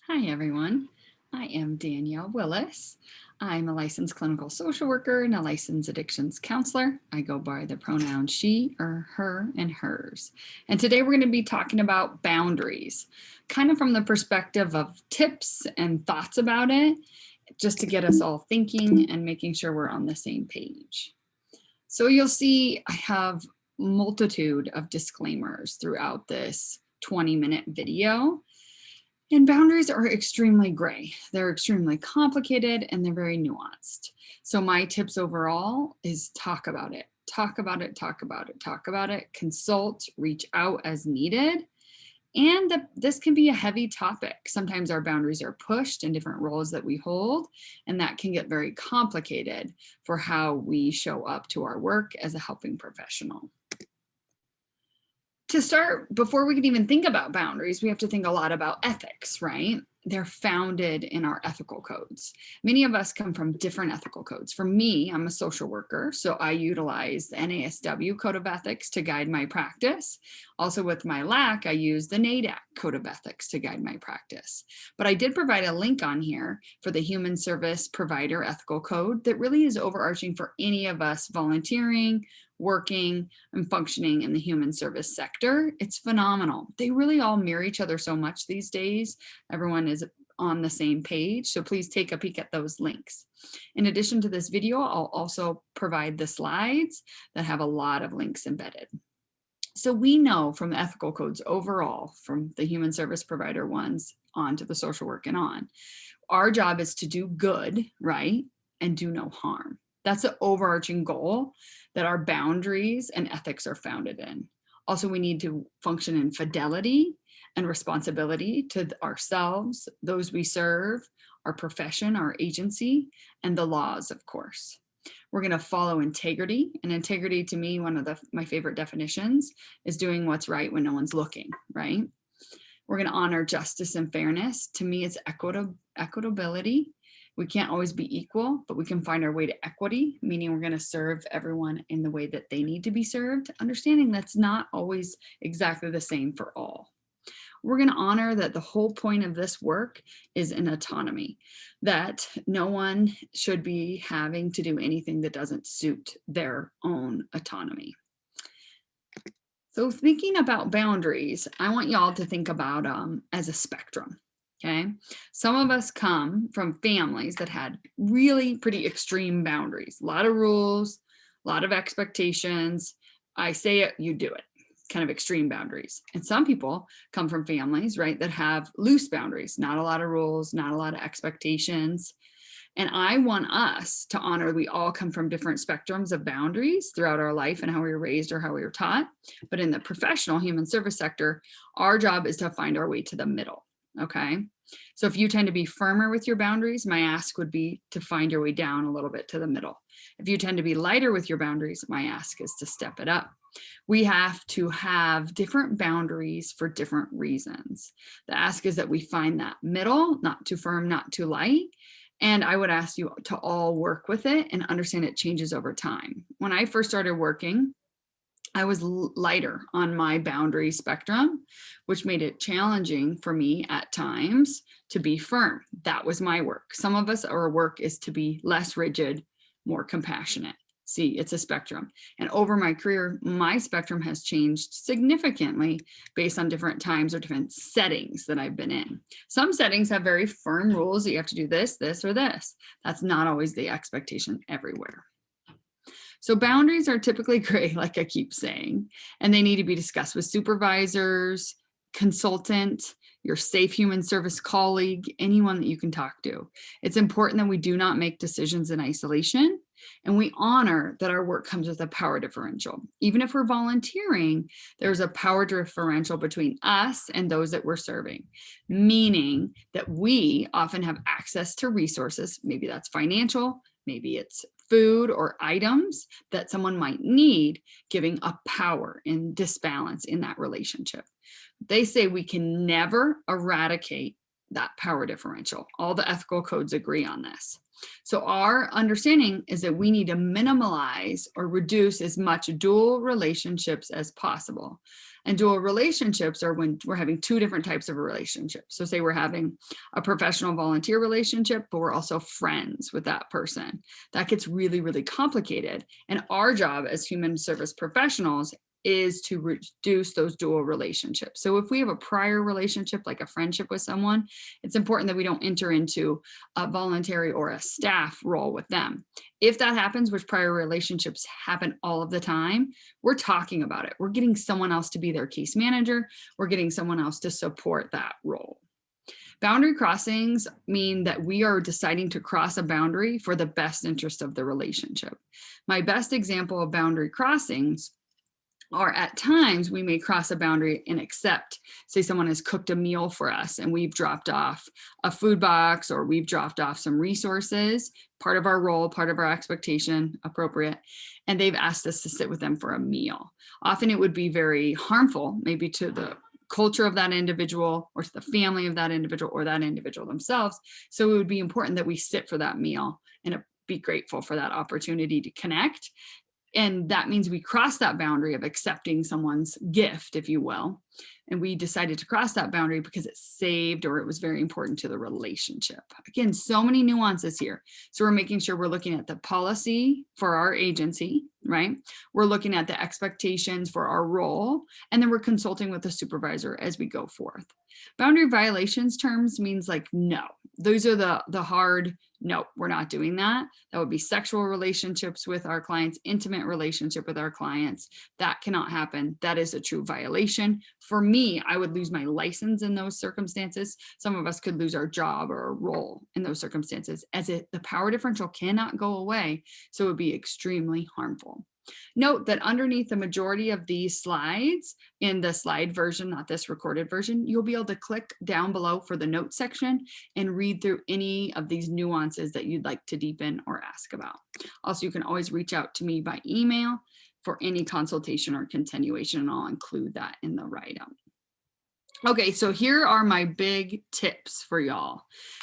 Hi, everyone. I am Danielle Willis. I'm a licensed clinical social worker and a licensed addictions counselor. I go by the pronouns she or her and hers. And today we're going to be talking about boundaries, kind of from the perspective of tips and thoughts about it, just to get us all thinking and making sure we're on the same page. So you'll see I have multitude of disclaimers throughout this 20-minute video. And boundaries are extremely gray. They're extremely complicated and they're very nuanced. So my tips overall is talk about it. Talk about it, talk about it, talk about it, consult, reach out as needed. And this can be a heavy topic. Sometimes our boundaries are pushed in different roles that we hold, and that can get very complicated for how we show up to our work as a helping professional. To start, before we can even think about boundaries, we have to think a lot about ethics, right? They're founded in our ethical codes. Many of us come from different ethical codes. For me, I'm a social worker, so I utilize the NASW Code of Ethics to guide my practice. Also with my LAC, I use the NADAC Code of Ethics to guide my practice. But I did provide a link on here for the Human Service Provider Ethical Code that really is overarching for any of us volunteering, working, and functioning in the human service sector. It's phenomenal. They really all mirror each other so much these days. Everyone is on the same page, so please take a peek at those links. In addition to this video, I'll also provide the slides that have a lot of links embedded. So we know from the ethical codes overall, from the human service provider ones on to the social work and on, our job is to do good, right, and do no harm. That's the overarching goal that our boundaries and ethics are founded in. Also, we need to function in fidelity and responsibility to ourselves, those we serve, our profession, our agency, and the laws, of course. We're going to follow integrity. And integrity, to me, one of my favorite definitions is doing what's right when no one's looking, right? We're going to honor justice and fairness. To me, it's equitability. We can't always be equal, but we can find our way to equity, meaning we're going to serve everyone in the way that they need to be served, understanding that's not always exactly the same for all. We're going to honor that the whole point of this work is in autonomy, that no one should be having to do anything that doesn't suit their own autonomy. So thinking about boundaries, I want y'all to think about as a spectrum. Okay, some of us come from families that had really pretty extreme boundaries, a lot of rules, a lot of expectations. I say it, you do it, kind of extreme boundaries. And some people come from families, right, that have loose boundaries, not a lot of rules, not a lot of expectations. And I want us to honor we all come from different spectrums of boundaries throughout our life and how we were raised or how we were taught. But in the professional human service sector, our job is to find our way to the middle. Okay, so if you tend to be firmer with your boundaries, my ask would be to find your way down a little bit to the middle. If you tend to be lighter with your boundaries, my ask is to step it up. We have to have different boundaries for different reasons. The ask is that we find that middle, not too firm, not too light. And I would ask you to all work with it and understand it changes over time. When I first started working, I was lighter on my boundary spectrum, which made it challenging for me at times to be firm. That was my work. Some of us, our work is to be less rigid, more compassionate. See, it's a spectrum. And over my career, my spectrum has changed significantly based on different times or different settings that I've been in. Some settings have very firm rules that you have to do this, this, or this. That's not always the expectation everywhere. So boundaries are typically gray, like I keep saying, and they need to be discussed with supervisors, consultant, your safe human service colleague, anyone that you can talk to. It's important that we do not make decisions in isolation, and we honor that our work comes with a power differential. Even if we're volunteering, there's a power differential between us and those that we're serving, meaning that we often have access to resources. Maybe that's financial, maybe it's food or items that someone might need, giving a power and disbalance in that relationship. They say we can never eradicate that power differential. All the ethical codes agree on this. So our understanding is that we need to minimize or reduce as much dual relationships as possible. And dual relationships are when we're having two different types of relationships. So say we're having a professional volunteer relationship, but we're also friends with that person. That gets really, really complicated. And our job as human service professionals is to reduce those dual relationships. So if we have a prior relationship, like a friendship with someone, it's important that we don't enter into a voluntary or a staff role with them. If that happens, which prior relationships happen all of the time, we're talking about it. We're getting someone else to be their case manager. We're getting someone else to support that role. Boundary crossings mean that we are deciding to cross a boundary for the best interest of the relationship. My best example of boundary crossings or at times we may cross a boundary and accept, say someone has cooked a meal for us and we've dropped off a food box or we've dropped off some resources, part of our role, part of our expectation, appropriate, and they've asked us to sit with them for a meal. Often it would be very harmful, maybe to the culture of that individual or to the family of that individual or that individual themselves. So it would be important that we sit for that meal and be grateful for that opportunity to connect. And that means we cross that boundary of accepting someone's gift, if you will. And we decided to cross that boundary because it saved or it was very important to the relationship. Again, so many nuances here. So we're making sure we're looking at the policy for our agency, right? We're looking at the expectations for our role, and then we're consulting with the supervisor as we go forth. Boundary violations terms means like, no, those are the hard, no, we're not doing that. That would be sexual relationships with our clients, intimate relationship with our clients. That cannot happen. That is a true violation. For me, I would lose my license in those circumstances. Some of us could lose our job or a role in those circumstances, as the power differential cannot go away. So it would be extremely harmful. Note that underneath the majority of these slides, in the slide version, not this recorded version, you'll be able to click down below for the notes section and read through any of these nuances that you'd like to deepen or ask about. Also, you can always reach out to me by email for any consultation or continuation, and I'll include that in the write-up. Okay, so here are my big tips for y'all.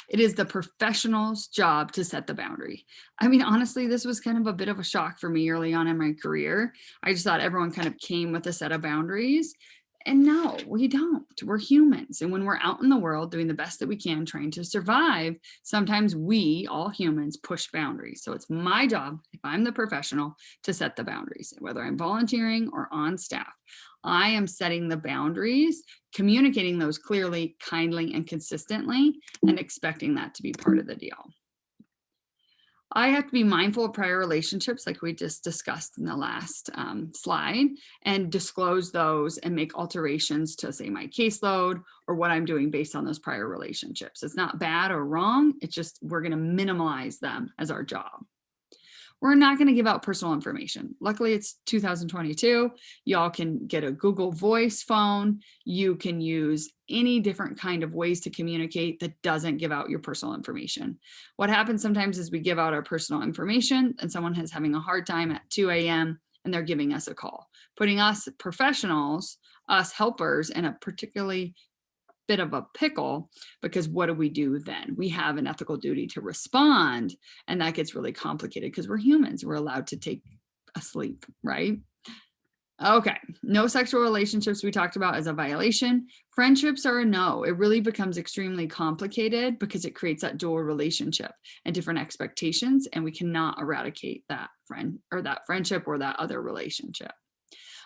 It is the professional's job to set the boundary. I mean, honestly, this was kind of a bit of a shock for me early on in my career. I just thought everyone kind of came with a set of boundaries. And no, we don't. We're humans. And when we're out in the world doing the best that we can, trying to survive, sometimes we, all humans, push boundaries. So it's my job, if I'm the professional, to set the boundaries, whether I'm volunteering or on staff. I am setting the boundaries, communicating those clearly, kindly, and consistently, and expecting that to be part of the deal. I have to be mindful of prior relationships, like we just discussed in the last slide, and disclose those and make alterations to, say, my caseload or what I'm doing based on those prior relationships. It's not bad or wrong. It's just we're going to minimize them as our job. We're not going to give out personal information. Luckily, it's 2022. Y'all can get a Google Voice phone. You can use any different kind of ways to communicate that doesn't give out your personal information. What happens sometimes is we give out our personal information and someone is having a hard time at 2 a.m. and they're giving us a call, putting us professionals, us helpers, in a particularly bit of a pickle, because what do we do then? We have an ethical duty to respond, and that gets really complicated because we're humans. We're allowed to take a sleep, right? Okay, no sexual relationships we talked about as a violation. Friendships are a no. It really becomes extremely complicated because it creates that dual relationship and different expectations, and we cannot eradicate that friend or that friendship or that other relationship.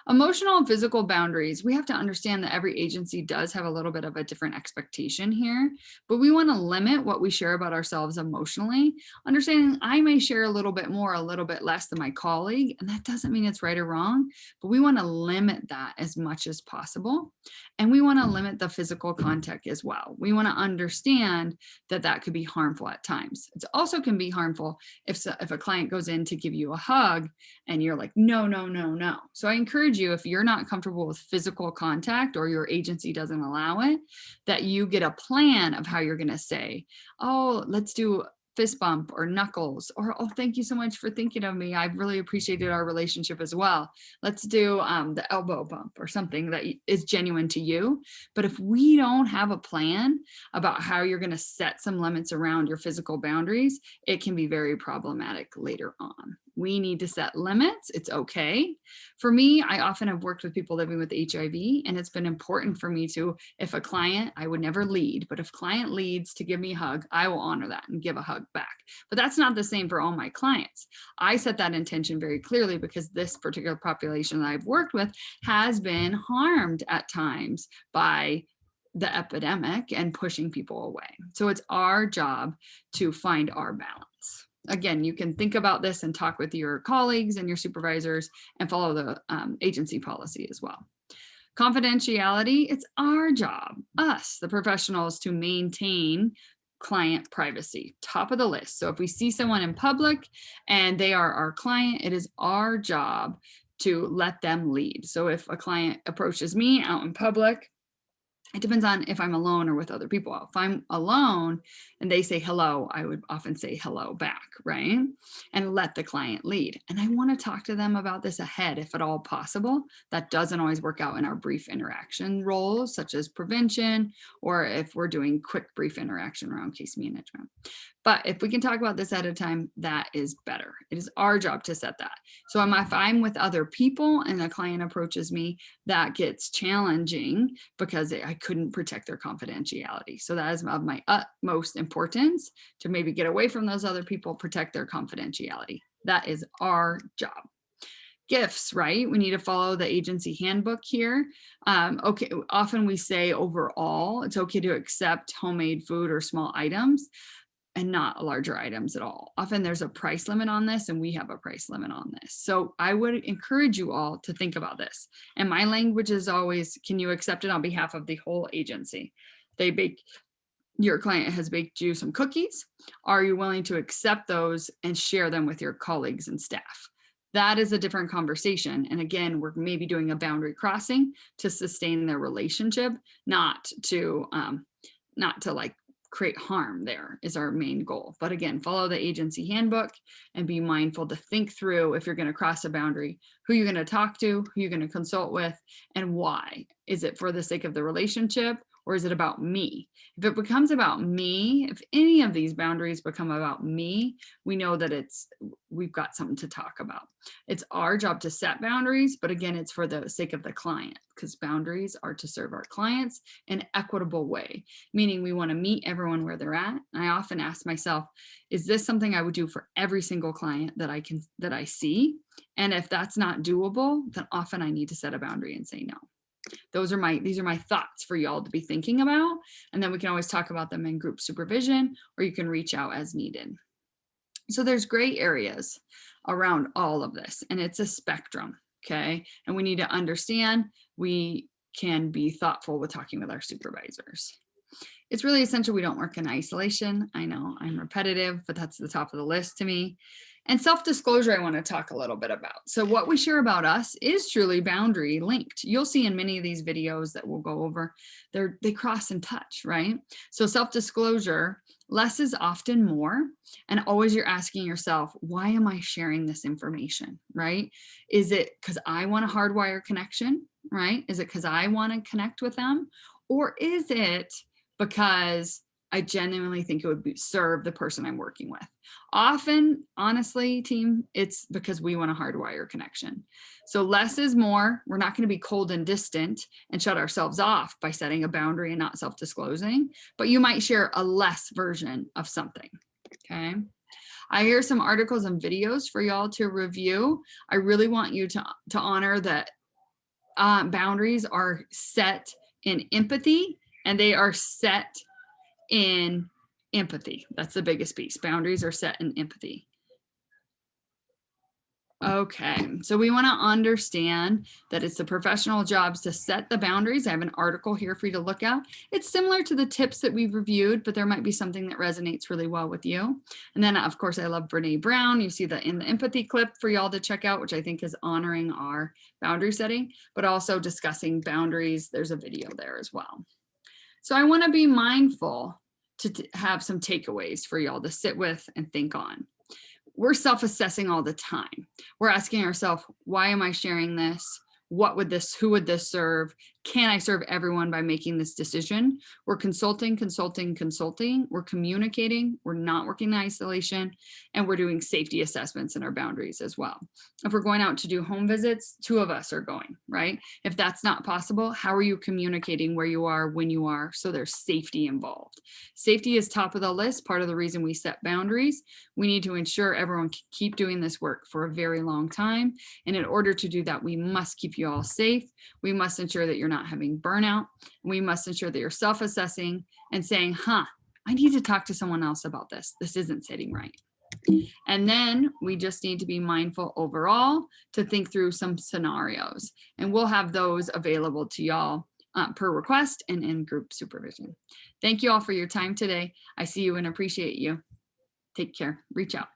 Emotional and physical boundaries, we have to understand that every agency does have a little bit of a different expectation here, but we want to limit what we share about ourselves emotionally, understanding I may share a little bit more, a little bit less than my colleague, and that doesn't mean it's right or wrong, but we want to limit that as much as possible. And we want to limit the physical contact as well. We want to understand that that could be harmful at times. It also can be harmful if a client goes in to give you a hug and you're like, no, no, no, no. So I encourage you, if you're not comfortable with physical contact or your agency doesn't allow it, that you get a plan of how you're going to say, oh, let's do fist bump or knuckles, or, oh, thank you so much for thinking of me. I've really appreciated our relationship as well. Let's do the elbow bump or something that is genuine to you. But if we don't have a plan about how you're going to set some limits around your physical boundaries, it can be very problematic later on. We need to set limits. It's okay. For me, I often have worked with people living with HIV, and it's been important for me to, if a client, I would never lead, but if client leads to give me a hug, I will honor that and give a hug back. But that's not the same for all my clients. I set that intention very clearly because this particular population that I've worked with has been harmed at times by the epidemic and pushing people away. So it's our job to find our balance. Again, you can think about this and talk with your colleagues and your supervisors and follow the agency policy as well. Confidentiality, it's our job, us, the professionals, to maintain client privacy, top of the list. So if we see someone in public and they are our client, it is our job to let them lead. So if a client approaches me out in public, it depends on if I'm alone or with other people. If I'm alone and they say hello, I would often say hello back, right? And let the client lead. And I want to talk to them about this ahead, if at all possible. That doesn't always work out in our brief interaction roles, such as prevention, or if we're doing quick brief interaction around case management. But if we can talk about this at a time, that is better. It is our job to set that. So if I'm with other people and a client approaches me, that gets challenging because I couldn't protect their confidentiality. So that is of my utmost importance to maybe get away from those other people, protect their confidentiality. That is our job. Gifts, right? We need to follow the agency handbook here. Okay, often we say overall, it's okay to accept homemade food or small items and not larger items at all. Often there's a price limit on this, and we have a price limit on this. So I would encourage you all to think about this. And my language is always, can you accept it on behalf of the whole agency? Your client has baked you some cookies. Are you willing to accept those and share them with your colleagues and staff? That is a different conversation. And again, we're maybe doing a boundary crossing to sustain their relationship, not to like create harm. There is our main goal. But again, follow the agency handbook and be mindful to think through, if you're going to cross a boundary, who you're going to talk to, who you're going to consult with, and why. Is it for the sake of the relationship, or is it about me? If it becomes about me, if any of these boundaries become about me, we know that we've got something to talk about. It's our job to set boundaries, but again, it's for the sake of the client, because boundaries are to serve our clients in an equitable way, meaning we want to meet everyone where they're at. And I often ask myself, is this something I would do for every single client that I see? And if that's not doable, then often I need to set a boundary and say no. These are my thoughts for y'all to be thinking about. And then we can always talk about them in group supervision, or you can reach out as needed. So there's gray areas around all of this, and it's a spectrum, okay? And we need to understand we can be thoughtful with talking with our supervisors. It's really essential we don't work in isolation. I know I'm repetitive, but that's the top of the list to me. And self-disclosure, I want to talk a little bit about. So what we share about us is truly boundary linked. You'll see in many of these videos that we'll go over, they cross and touch, right? So self-disclosure, less is often more. And always you're asking yourself, why am I sharing this information, right? Is it because I want a hardwire connection, right? Is it because I want to connect with them? Or is it because I genuinely think it would serve the person I'm working with? Often, honestly, team, it's because we want a hardwire connection. So less is more. We're not going to be cold and distant and shut ourselves off by setting a boundary and not self-disclosing, but you might share a less version of something, okay? I hear some articles and videos for y'all to review. I really want you to honor that boundaries are set in empathy, and they are set in empathy. That's the biggest piece. Boundaries are set in empathy. Okay, so we want to understand that it's the professional jobs to set the boundaries. I have an article here for you to look at. It's similar to the tips that we've reviewed, but there might be something that resonates really well with you. And then, of course, I love Brene Brown. You see that in the empathy clip for y'all to check out, which I think is honoring our boundary setting, but also discussing boundaries. There's a video there as well. So I want to be mindful to have some takeaways for y'all to sit with and think on. We're self-assessing all the time. We're asking ourselves, why am I sharing this? Who would this serve? can I serve everyone by making this decision? We're consulting. We're communicating. We're not working in isolation, and we're doing safety assessments in our boundaries as well. If we're going out to do home visits, 2 of us are going, right? If that's not possible, how are you communicating where you are, when you are, so there's safety involved? Safety is top of the list. Part of the reason we set boundaries. We need to ensure everyone can keep doing this work for a very long time. And in order to do that, we must keep you all safe. We must ensure that you're not having burnout. We must ensure that you're self-assessing and saying, I need to talk to someone else about this. This isn't sitting right. And then we just need to be mindful overall to think through some scenarios. And we'll have those available to y'all per request and in group supervision. Thank you all for your time today. I see you and appreciate you. Take care. Reach out.